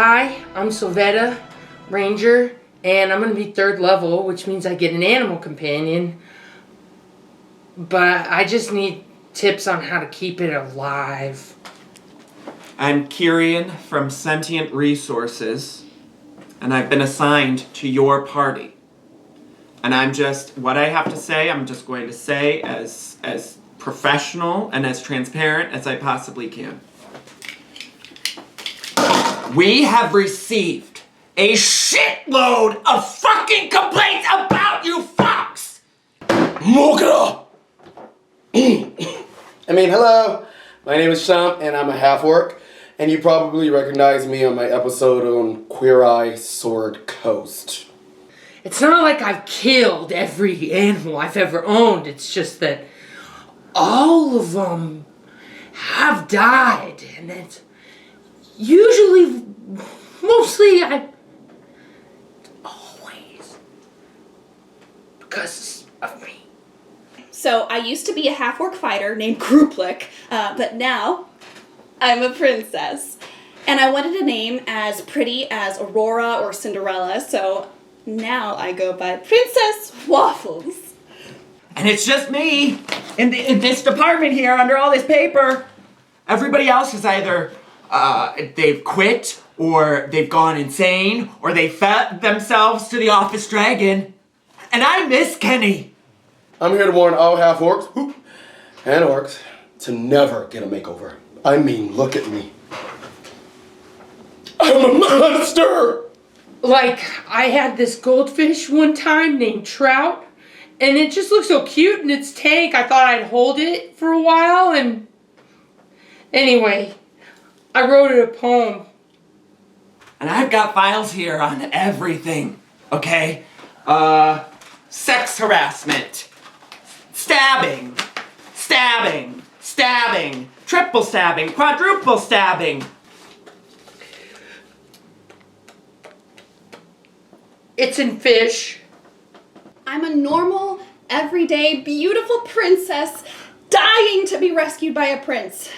Hi, I'm Silvetta Ranger, and I'm going to be 3rd level, which means I get an animal companion. But I just need tips on how to keep it alive. I'm Kyrian from Sentient Resources, and I've been assigned to your party. And what I have to say, I'm just going to say as professional and as transparent as I possibly can. We have received a shitload of fucking complaints about you fucks! Mocha! Hello. My name is Shump, and I'm a half-orc, and you probably recognize me on my episode on Queer Eye Sword Coast. It's not like I've killed every animal I've ever owned. It's just that all of them have died, and it's usually, mostly, always because of me. So I used to be a Half-Orc Fighter named Grouplik, but now I'm a princess. And I wanted a name as pretty as Aurora or Cinderella, so now I go by Princess Waffles. And it's just me in this department here under all this paper. Everybody else is either they've quit, or they've gone insane, or they fed themselves to the office dragon. And I miss Kenny. I'm here to warn all half-orcs and orcs to never get a makeover. I mean, look at me. I'm a monster! Like, I had this goldfish one time named Trout, and it just looked so cute in its tank. I thought I'd hold it for a while, and anyway, I wrote it a poem. And I've got files here on everything, okay? Sex harassment, stabbing, triple stabbing, quadruple stabbing. It's in fish. I'm a normal, everyday, beautiful princess dying to be rescued by a prince.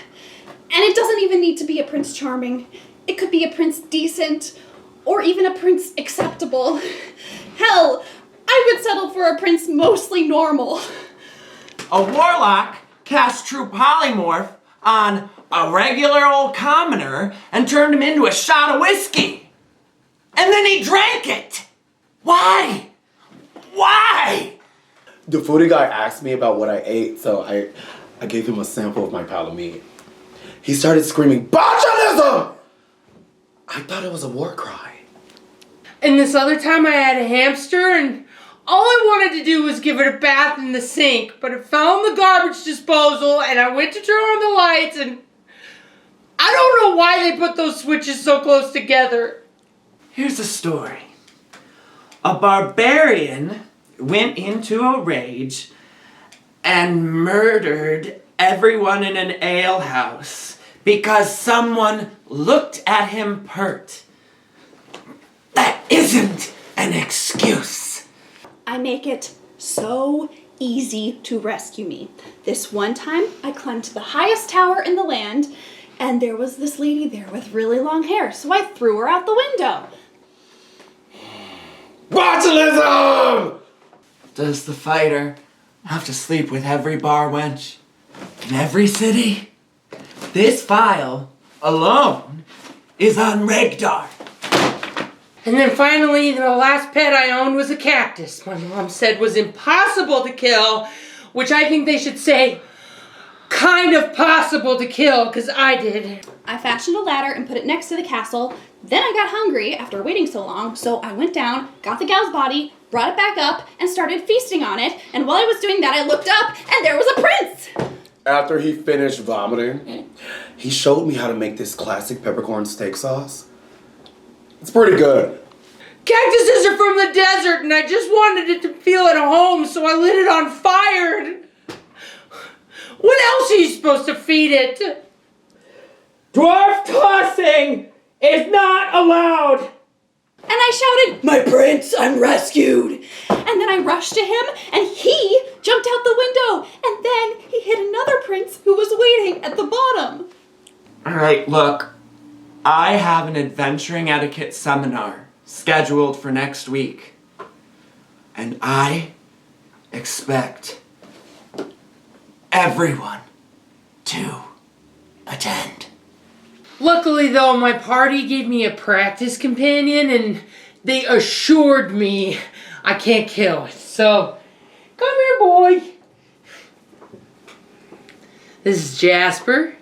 And it doesn't even need to be a Prince Charming. It could be a Prince Decent, or even a Prince Acceptable. Hell, I would settle for a prince mostly normal. A warlock cast true polymorph on a regular old commoner and turned him into a shot of whiskey. And then he drank it. Why? Why? The foodie guy asked me about what I ate, so I gave him a sample of my pile of meat. He started screaming, "Botulism!" I thought it was a war cry. And this other time I had a hamster, and all I wanted to do was give it a bath in the sink, but it fell in the garbage disposal, and I went to turn on the lights, and I don't know why they put those switches so close together. Here's a story. A barbarian went into a rage and murdered everyone in an alehouse because someone looked at him pert. That isn't an excuse. I make it so easy to rescue me. This one time, I climbed to the highest tower in the land, and there was this lady there with really long hair, so I threw her out the window. Botulism! Does the fighter have to sleep with every bar wench in every city? This file alone is on Regdar. And then finally, the last pet I owned was a cactus. My mom said was impossible to kill, which I think they should say kind of possible to kill, because I did. I fashioned a ladder and put it next to the castle. Then I got hungry after waiting so long, so I went down, got the gal's body, brought it back up, and started feasting on it. And while I was doing that, I looked up, and there was a prince! After he finished vomiting, he showed me how to make this classic peppercorn steak sauce. It's pretty good. Cactuses are from the desert, and I just wanted it to feel at home, so I lit it on fire. What else are you supposed to feed it? Dwarf tossing is not allowed. And I shouted, "My prince, I'm rescued!" And then I rushed to him, and he jumped out the window, and then he hit another prince who was waiting at the bottom. All right, look. I have an adventuring etiquette seminar scheduled for next week. And I expect everyone to attend. Luckily, though, my party gave me a practice companion, and they assured me I can't kill it. So, come here, boy. This is Jasper.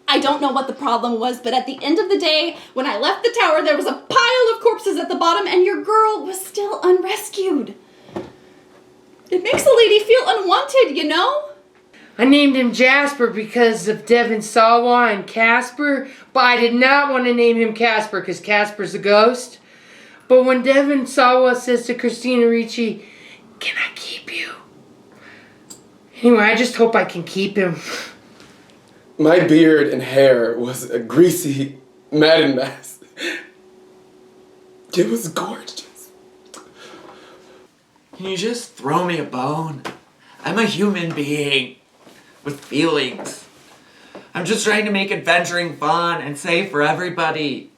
I don't know what the problem was, but at the end of the day, when I left the tower, there was a pile of corpses at the bottom, and your girl was still unrescued. It makes a lady feel unwanted, you know? I named him Jasper because of Devin Sawa and Casper, but I did not want to name him Casper because Casper's a ghost. But when Devin Sawa says to Christina Ricci, "Can I keep you?" Anyway, I just hope I can keep him. My beard and hair was a greasy Madden mess. It was gorgeous. Can you just throw me a bone? I'm a human being with feelings. I'm just trying to make adventuring fun and safe for everybody.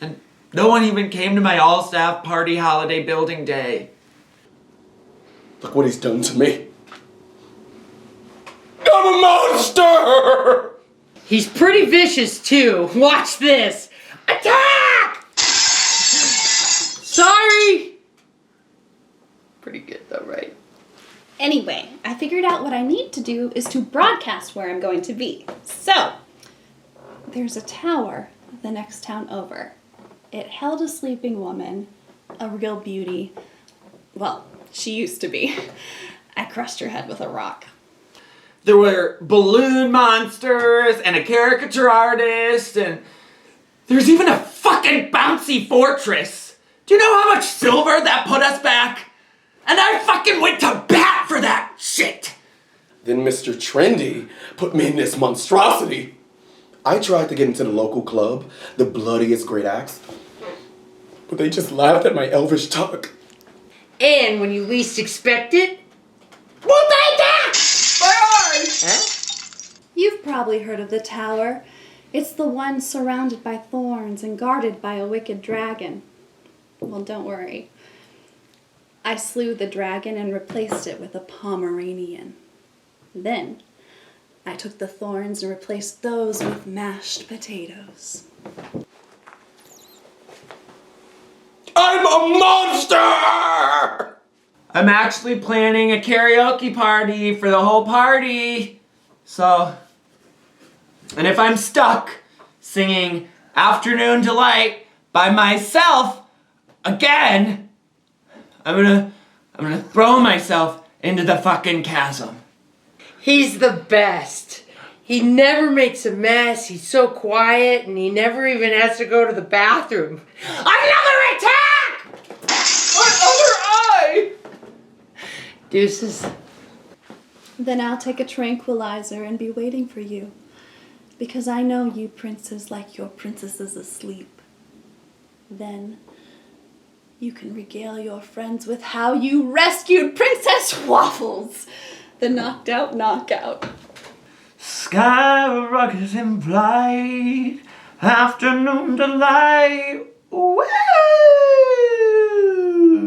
And no one even came to my all-staff party holiday building day. Look what he's done to me. I'm a monster! He's pretty vicious too. Watch this. Attack! Sorry. Pretty good though, right? Anyway, I figured out what I need to do is to broadcast where I'm going to be. So, there's a tower the next town over. It held a sleeping woman, a real beauty. Well, she used to be. I crushed her head with a rock. There were balloon monsters and a caricature artist, and there's even a fucking bouncy fortress. Do you know how much silver that put us back? And I fucking went to bat for that shit! Then Mr. Trendy put me in this monstrosity. I tried to get into the local club, the bloodiest great acts, but they just laughed at my elvish talk. And when you least expect it, what they do? Huh? You've probably heard of the tower. It's the one surrounded by thorns and guarded by a wicked dragon. Well, don't worry. I slew the dragon and replaced it with a Pomeranian. Then, I took the thorns and replaced those with mashed potatoes. I'm a monster! I'm actually planning a karaoke party for the whole party. So, and if I'm stuck singing Afternoon Delight by myself again, I'm gonna throw myself into the fucking chasm. He's the best. He never makes a mess. He's so quiet, and he never even has to go to the bathroom. Another attack! My other eye! Deuces. Then I'll take a tranquilizer and be waiting for you. Because I know you princes like your princesses asleep. Then you can regale your friends with how you rescued Princess Waffles, the knocked out knockout. Sky rockets in bright, afternoon delight. Woo!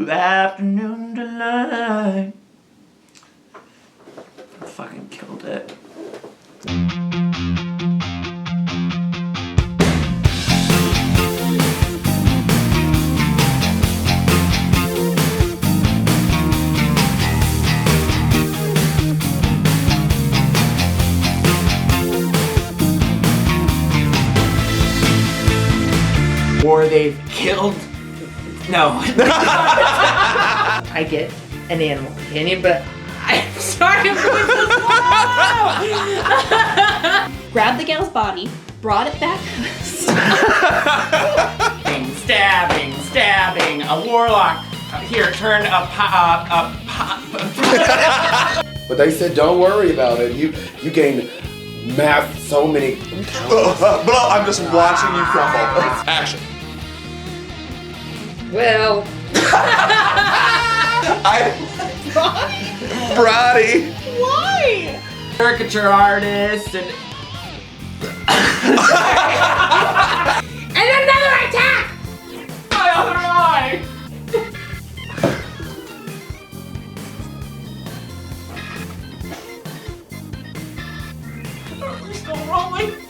Afternoon delight. I fucking killed it. Or they've killed... No. I get an animal companion, but I'm sorry I'm going so slow! Grabbed the gal's body, brought it back. Stabbing, a warlock. Here, turn But they said, don't worry about it. You gained math so many. Well, I'm just watching you crumble. Action. Well, Brody. Why? caricature artist and We're still rolling.